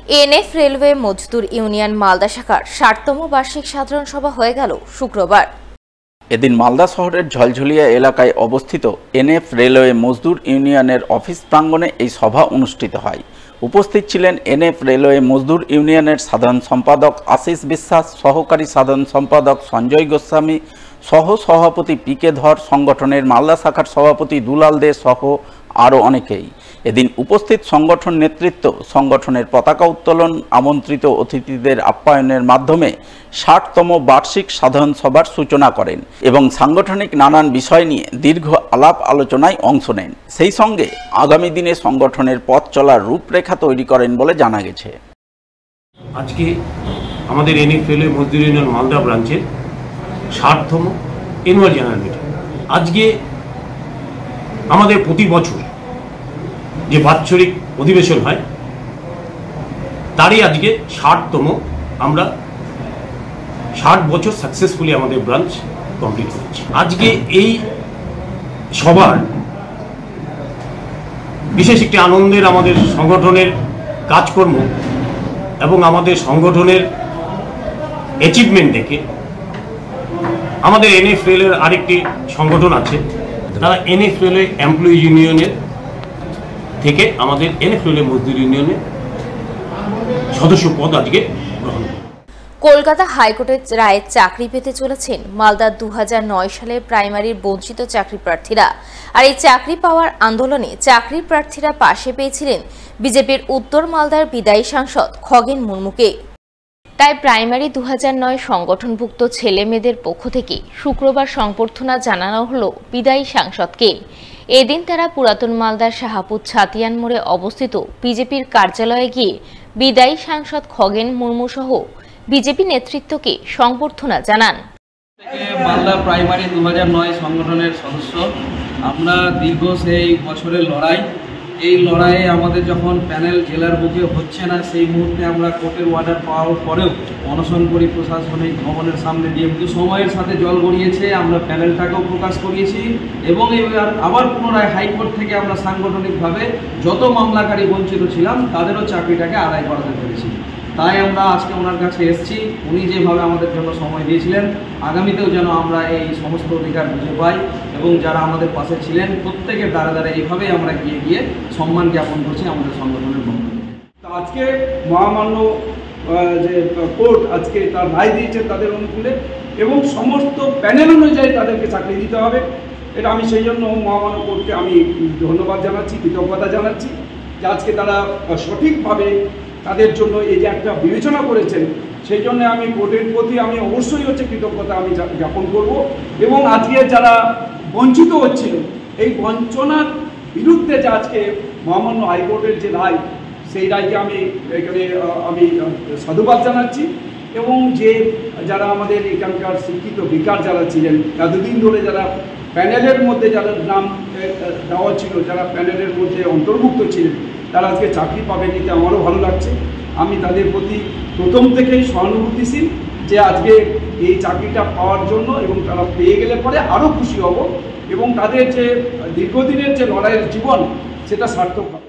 NF railway মজদুর union Malda শাখার ৬০তম বার্ষিক সাধারণ সভা হয়ে গেল শুক্রবার। এদিন মালদা শহরের ঝলঝলিয়া এলাকায় অবস্থিত এনএফ রেলওয়ে মজদুর ইউনিয়নের অফিস প্রাঙ্গণে এই সভা অনুষ্ঠিত হয়। উপস্থিত ছিলেন এনএফ রেলওয়ে মজদুর ইউনিয়নের সাধারণ সম্পাদক আশিস বিশ্বাস, সহকারী সাধারণ সম্পাদক সঞ্জয় গোস্বামী, সহ সভাপতি পিকে ধর, সংগঠনের মালদা শাখার সভাপতি দুলাল দে সহ আরও অনেকেই। এদিন উপস্থিত সংগঠন নেতৃত্ব সংগঠনের পতাকা উত্তোলন, আমন্ত্রিত অতিথিদের আপ্যায়নের মাধ্যমে ৬০তম বার্ষিক সাধারণ সভার সূচনা করেন এবং সাংগঠনিক নানান বিষয় নিয়ে দীর্ঘ আলাপ আলোচনায় অংশ নেন। সেই সঙ্গে আগামী দিনে সংগঠনের পথ চলার রূপরেখা তৈরি করেন বলে জানা গেছে। আজকে আমাদের এনএফ রেলওয়ে মজদুর ইউনিয়ন মালদা ব্রাঞ্চের ৬০তম অ্যানুয়াল জেনারেল মিটিং। আজকে আমাদের প্রতি বছর যে বাৎসরিক অধিবেশন হয় তারই আজকে ৬০তম, আমরা ৬০ বছর সাকসেসফুলি আমাদের ব্রাঞ্চ কমপ্লিট করেছি। আজকে এই সভার বিশেষ একটি আনন্দের আমাদের সংগঠনের কাজকর্ম এবং আমাদের সংগঠনের অ্যাচিভমেন্ট দেখে আমাদের এনএফ রেলের আরেকটি সংগঠন আছে, তারা এনএফ রেলওয়ে এমপ্লয়ি ইউনিয়নের থেকে আমাদের এনএফ রেলওয়ে মজদুর ইউনিয়নের সদস্য পদ আজকে গ্রহণ করে। কলকাতা হাইকোর্টের রায়ে চাকরি পেতে চলেছেন মালদার ২০০৯ সালে প্রাইমারির বঞ্চিত চাকরি প্রার্থীরা। আর এই চাকরি পাওয়ার আন্দোলনে চাকরি প্রার্থীরা পাশে পেয়েছিলেন বিজেপির উত্তর মালদার বিদায়ী সাংসদ খগেন মুর্মুকে। তাই প্রাইমারি ২০০৯ সংগঠনভুক্ত ছেলে মেয়েদের পক্ষ থেকে শুক্রবার সংবর্ধনা জানানো হলো বিদায়ী সাংসদকে। এদিন তারা পুরাতন মালদার শাহাপুর ছাতিয়ান মোড়ে অবস্থিত বিজেপির কার্যালয়ে গিয়ে বিদায়ী সাংসদ খগেন মুর্মু সহ বিজেপি নেতৃত্বকে সংবর্ধনা জানান। মালদা প্রাইমারি ২০০৯ সংগঠনের সদস্য আমরা দীর্ঘ সেই বছরের লড়াই, এই লড়াইয়ে আমাদের যখন প্যানেল জেলার বুকে হচ্ছে না, সেই মুহূর্তে আমরা কোর্টের অর্ডার পাওয়ার পরেও অনশন করি প্রশাসনিক ভবনের সামনে দিয়ে। কিন্তু সময়ের সাথে জল গড়িয়েছে, আমরা প্যানেলটাকেও প্রকাশ করিয়েছি এবং এবার আবার পুনরায় হাইকোর্ট থেকে আমরা সাংগঠনিকভাবে যত মামলাকারী বঞ্চিত ছিলাম তাদেরও চাকরিটাকে আদায় করাতে পেরেছি। তাই আমরা আজকে ওনার কাছে এসেছি, উনি যেভাবে আমাদের জন্য সময় দিয়েছিলেন আগামীতেও যেন আমরা এই সমস্ত অধিকার বুঝে পাই এবং যারা আমাদের পাশে ছিলেন প্রত্যেকের দ্বারা দ্বারা এইভাবেই আমরা গিয়ে গিয়ে সম্মান জ্ঞাপন করছি আমাদের সংগঠনের পক্ষ থেকে। আজকে মহামান্য যে কোর্ট আজকে তার রায় দিয়েছে তাদের অনুকূলে এবং সমস্ত প্যানেল অনুযায়ী তাদেরকে চাকরি দিতে হবে। এটা আমি সেই জন্য মহামান্য কোর্টকে আমি ধন্যবাদ জানাচ্ছি, কৃতজ্ঞতা জানাচ্ছি যে আজকে তারা সঠিকভাবে তাদের জন্য এই যে একটা বিবেচনা করেছেন, সেই জন্য আমি কোর্টের প্রতি আমি অবশ্যই কৃতজ্ঞতা আমি জ্ঞাপন করব। এবং আজকে যারা বঞ্চিত হচ্ছিল এই বঞ্চনার বিরুদ্ধে যে আজকে মহামান্য হাইকোর্টের যে রায়, সেই রায়কে আমি এখানে আমি সাধুবাদ জানাচ্ছি। এবং যে যারা আমাদের এখানকার শিক্ষিত বেকার যারা ছিলেন, এতদিন ধরে যারা প্যানেলের মধ্যে যারা নাম দেওয়া ছিল, যারা প্যানেলের মধ্যে অন্তর্ভুক্ত ছিলেন, তারা আজকে চাকরি পাবেন, এতে আমারও ভালো লাগছে। আমি তাদের প্রতি প্রথম থেকেই সহানুভূতিশীল যে আজকে এই চাকরিটা পাওয়ার জন্য, এবং তারা পেয়ে গেলে পরে আরও খুশি হব এবং তাদের যে দীর্ঘদিনের যে লড়াইয়ের জীবন সেটা সার্থক হবে।